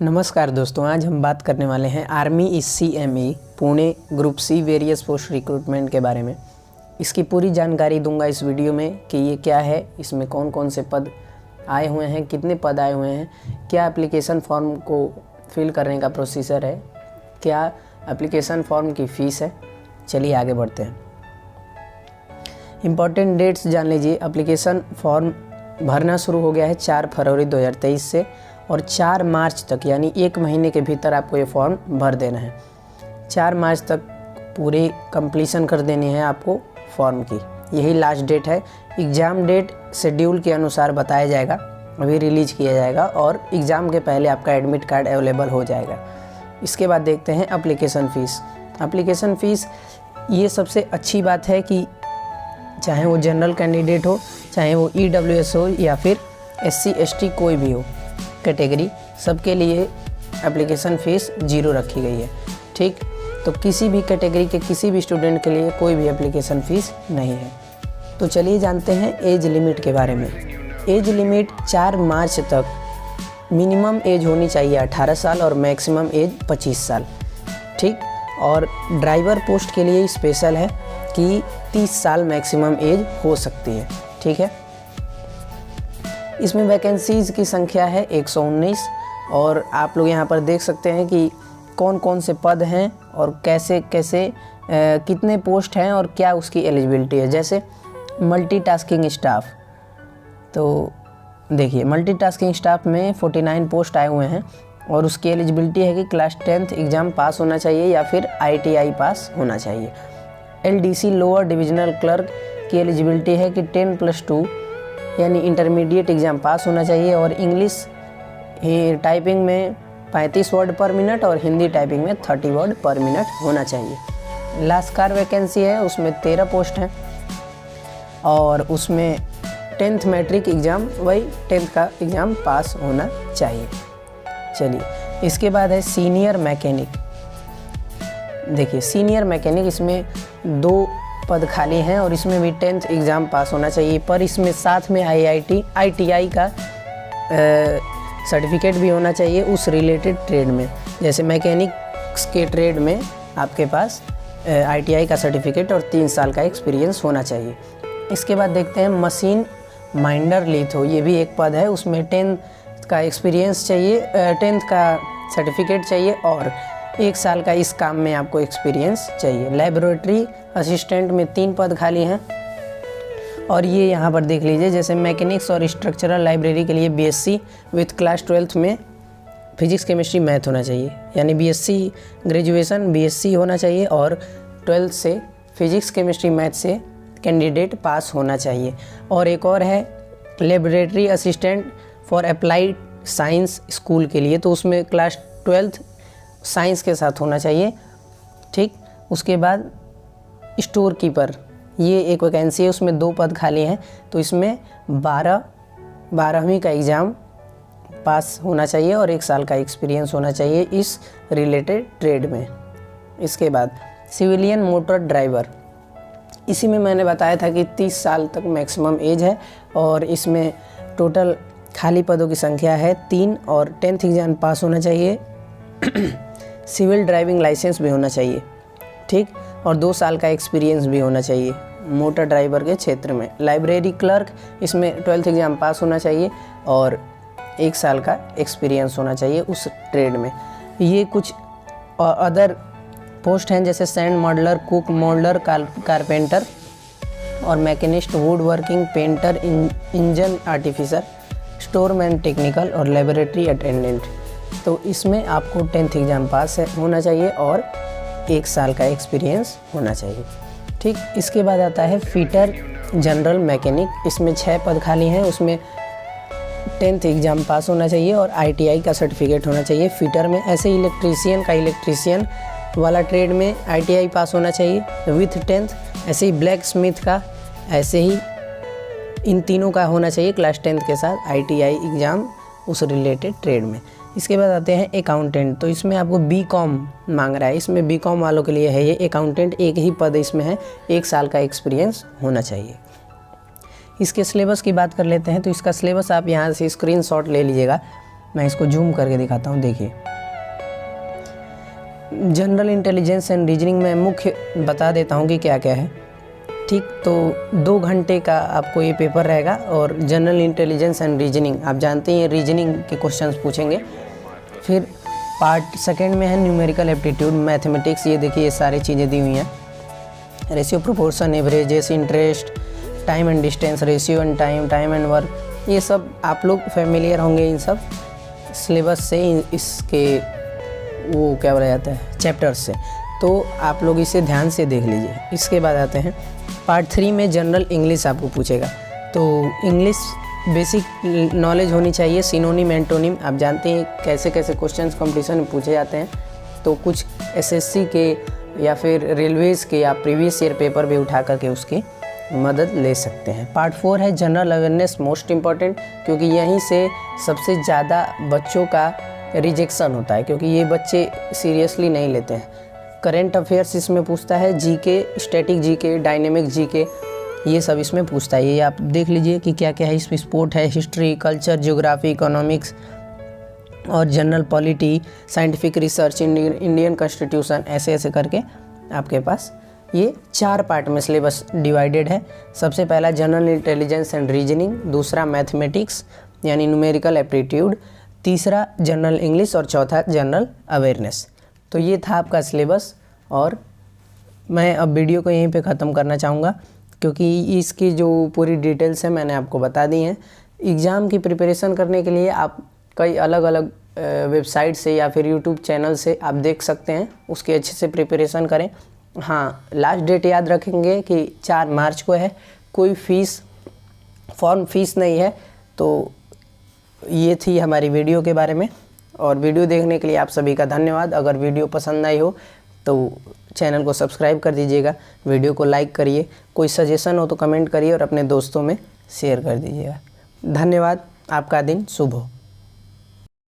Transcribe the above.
नमस्कार दोस्तों, आज हम बात करने वाले हैं army CME Pune group C various post recruitment के बारे में। इसकी पूरी जानकारी दूंगा इस वीडियो में कि ये क्या है, इसमें कौन कौन से पद आए हुए हैं, कितने पद आए हुए हैं, क्या एप्लीकेशन फॉर्म को फिल करने का प्रोसीजर है, क्या एप्लीकेशन फॉर्म की फ़ीस है। चलिए आगे बढ़ते हैं। इम्पॉर्टेंट डेट्स जान लीजिए। एप्लीकेशन फॉर्म भरना शुरू हो गया है 4 फरवरी 2023 से और 4 मार्च तक यानी 1 महीने के भीतर आपको ये फॉर्म भर देना है। 4 मार्च तक पूरी कंप्लीशन कर देनी है आपको फॉर्म की, यही लास्ट डेट है। एग्ज़ाम डेट शेड्यूल के अनुसार बताया जाएगा, अभी रिलीज किया जाएगा और एग्ज़ाम के पहले आपका एडमिट कार्ड अवेलेबल हो जाएगा। इसके बाद देखते हैं एप्लीकेशन फ़ीस। एप्लीकेशन फ़ीस ये सबसे अच्छी बात है कि चाहे वो जनरल कैंडिडेट हो, चाहे वो EWS हो या फिर SC ST कोई भी हो कैटेगरी, सबके लिए एप्लीकेशन फ़ीस 0 रखी गई है। ठीक, तो किसी भी कैटेगरी के किसी भी स्टूडेंट के लिए कोई भी एप्लीकेशन फ़ीस नहीं है। तो चलिए जानते हैं एज लिमिट के बारे में। एज लिमिट 4 मार्च तक मिनिमम एज होनी चाहिए 18 साल और मैक्सिमम एज 25 साल। ठीक, और ड्राइवर पोस्ट के लिए स्पेशल है कि 30 साल मैक्सिमम एज हो सकती है। ठीक है, इसमें वैकेंसीज़ की संख्या है 119 और आप लोग यहाँ पर देख सकते हैं कि कौन कौन से पद हैं और कैसे कैसे कितने पोस्ट हैं और क्या उसकी एलिजिबिलिटी है। जैसे मल्टीटास्किंग स्टाफ, तो देखिए मल्टीटास्किंग स्टाफ में 49 पोस्ट आए हुए हैं और उसकी एलिजिबिलिटी है कि क्लास 10th एग्ज़ाम पास होना चाहिए या फिर ITI पास होना चाहिए। LDC लोअर डिविजनल क्लर्क की एलिजिबिलिटी है कि 10+2 यानी इंटरमीडिएट एग्ज़ाम पास होना चाहिए और इंग्लिश टाइपिंग में 35 वर्ड पर मिनट और हिंदी टाइपिंग में 30 वर्ड पर मिनट होना चाहिए। लास्कार वैकेंसी है, उसमें 13 पोस्ट हैं और उसमें 10th मैट्रिक एग्ज़ाम वही 10th का एग्ज़ाम पास होना चाहिए। चलिए, इसके बाद है सीनियर मैकेनिक। देखिए सीनियर मैकेनिक, इसमें 2 पद खाली हैं और इसमें भी 10th एग्ज़ाम पास होना चाहिए, पर इसमें साथ में ITI का सर्टिफिकेट भी होना चाहिए उस रिलेटेड ट्रेड में। जैसे मैकेनिक्स के ट्रेड में आपके पास ITI का सर्टिफिकेट और 3 साल का एक्सपीरियंस होना चाहिए। इसके बाद देखते हैं मशीन माइंडर लिथो, ये भी एक पद है, उसमें 10th का एक्सपीरियंस चाहिए, 10th का सर्टिफिकेट चाहिए और 1 साल का इस काम में आपको एक्सपीरियंस चाहिए। लेबोरेटरी असिस्टेंट में 3 पद खाली हैं और ये यहाँ पर देख लीजिए। जैसे मैकेनिक्स और स्ट्रक्चरल लाइब्रेरी के लिए BSc विथ क्लास 12th में फिजिक्स केमिस्ट्री मैथ होना चाहिए, यानी BSc ग्रेजुएशन BSc होना चाहिए और 12th से फिजिक्स केमिस्ट्री मैथ से कैंडिडेट पास होना चाहिए। और एक और है laboratory assistant for applied science school के लिए, तो उसमें क्लास 12th साइंस के साथ होना चाहिए। ठीक, उसके बाद स्टोर कीपर, ये एक वैकेंसी है, उसमें 2 पद खाली हैं, तो इसमें 12वीं का एग्ज़ाम पास होना चाहिए और 1 साल का एक्सपीरियंस होना चाहिए इस रिलेटेड ट्रेड में। इसके बाद सिविलियन मोटर ड्राइवर, इसी में मैंने बताया था कि 30 साल तक मैक्सिमम एज है और इसमें टोटल खाली पदों की संख्या है 3 और 10th एग्ज़ाम पास होना चाहिए, सिविल ड्राइविंग लाइसेंस भी होना चाहिए। ठीक, और 2 साल का एक्सपीरियंस भी होना चाहिए मोटर ड्राइवर के क्षेत्र में। लाइब्रेरी क्लर्क, इसमें 12th एग्ज़ाम पास होना चाहिए और 1 साल का एक्सपीरियंस होना चाहिए उस ट्रेड में। ये कुछ अदर पोस्ट हैं जैसे sand moulder, cook moulder, carpenter और machinist, wood working, painter, engine artificer, storeman technical और लेबोरेटरी अटेंडेंट। तो इसमें आपको 10th एग्ज़ाम पास होना चाहिए और 1 साल का एक्सपीरियंस होना चाहिए। ठीक, इसके बाद आता है फिटर जनरल मैकेनिक, इसमें 6 पद खाली हैं, उसमें 10th एग्ज़ाम पास होना चाहिए और ITI का सर्टिफिकेट होना चाहिए फिटर में। ऐसे इलेक्ट्रीशियन वाला ट्रेड में ITI पास होना चाहिए विथ 10th। ऐसे ही ब्लैक स्मिथ का, ऐसे ही इन तीनों का होना चाहिए क्लास 10th के साथ ITI एग्ज़ाम उस रिलेटेड ट्रेड में। इसके बाद आते हैं अकाउंटेंट, तो इसमें आपको BCom मांग रहा है, इसमें BCom वालों के लिए है ये अकाउंटेंट, एक ही पद इसमें है, 1 साल का एक्सपीरियंस होना चाहिए। इसके सिलेबस की बात कर लेते हैं, तो इसका सिलेबस आप यहाँ से स्क्रीनशॉट ले लीजिएगा। मैं इसको जूम करके दिखाता हूँ। देखिए, जनरल इंटेलिजेंस एंड रीजनिंग में मुख्य बता देता हूँ कि क्या क्या है। ठीक, तो 2 घंटे का आपको ये पेपर रहेगा और जनरल इंटेलिजेंस एंड रीजनिंग, आप जानते हैं रीजनिंग के क्वेश्चंस पूछेंगे। फिर पार्ट सेकंड में है न्यूमेरिकल एप्टीट्यूड, मैथमेटिक्स। ये देखिए, ये सारी चीज़ें दी हुई हैं, ratio, proportion, averages, interest, time and distance, ratio and time, time and work, ये सब आप लोग फेमिलियर होंगे इन सब सिलेबस से, इसके वो क्या बोला जाता है, चैप्टर्स से। तो आप लोग इसे ध्यान से देख लीजिए। इसके बाद आते हैं पार्ट 3 में जनरल इंग्लिश आपको पूछेगा। तो इंग्लिश बेसिक नॉलेज होनी चाहिए, सिनोनिम, एंटोनिम। आप जानते हैं कैसे कैसे क्वेश्चंस कंपटीशन में पूछे जाते हैं। तो कुछ एसएससी के या फिर रेलवेज़ के आप प्रीवियस ईयर पेपर भी उठा करके उसकी मदद ले सकते हैं। पार्ट 4 है जनरल अवेयरनेस, मोस्ट इम्पॉर्टेंट, क्योंकि यहीं से सबसे ज़्यादा बच्चों का रिजेक्शन होता है, क्योंकि ये बच्चे सीरियसली नहीं लेते हैं। करंट अफेयर्स इसमें पूछता है, GK, static GK, dynamic GK, ये सब इसमें पूछता है। ये आप देख लीजिए कि क्या क्या है इसमें। स्पोर्ट है, हिस्ट्री, कल्चर, ज्योग्राफी, इकोनॉमिक्स और general polity, scientific research, Indian constitution, ऐसे ऐसे करके आपके पास ये 4 पार्ट में सिलेबस डिवाइडेड है। सबसे पहला जनरल इंटेलिजेंस एंड रीजनिंग, दूसरा मैथमेटिक्स यानी न्यूमेरिकल एप्टीट्यूड, तीसरा जनरल इंग्लिश और चौथा जनरल अवेयरनेस। तो ये था आपका सिलेबस और मैं अब वीडियो को यहीं पे ख़त्म करना चाहूँगा, क्योंकि इसकी जो पूरी डिटेल्स है मैंने आपको बता दी हैं। एग्ज़ाम की प्रिपरेशन करने के लिए आप कई अलग अलग वेबसाइट से या फिर यूट्यूब चैनल से आप देख सकते हैं, उसकी अच्छे से प्रिपरेशन करें। हाँ, लास्ट डेट याद रखेंगे कि 4 मार्च को है। कोई फॉर्म फीस नहीं है। तो ये थी हमारी वीडियो के बारे में, और वीडियो देखने के लिए आप सभी का धन्यवाद। अगर वीडियो पसंद आई हो तो चैनल को सब्सक्राइब कर दीजिएगा, वीडियो को लाइक करिए, कोई सजेशन हो तो कमेंट करिए और अपने दोस्तों में शेयर कर दीजिएगा। धन्यवाद, आपका दिन शुभ हो।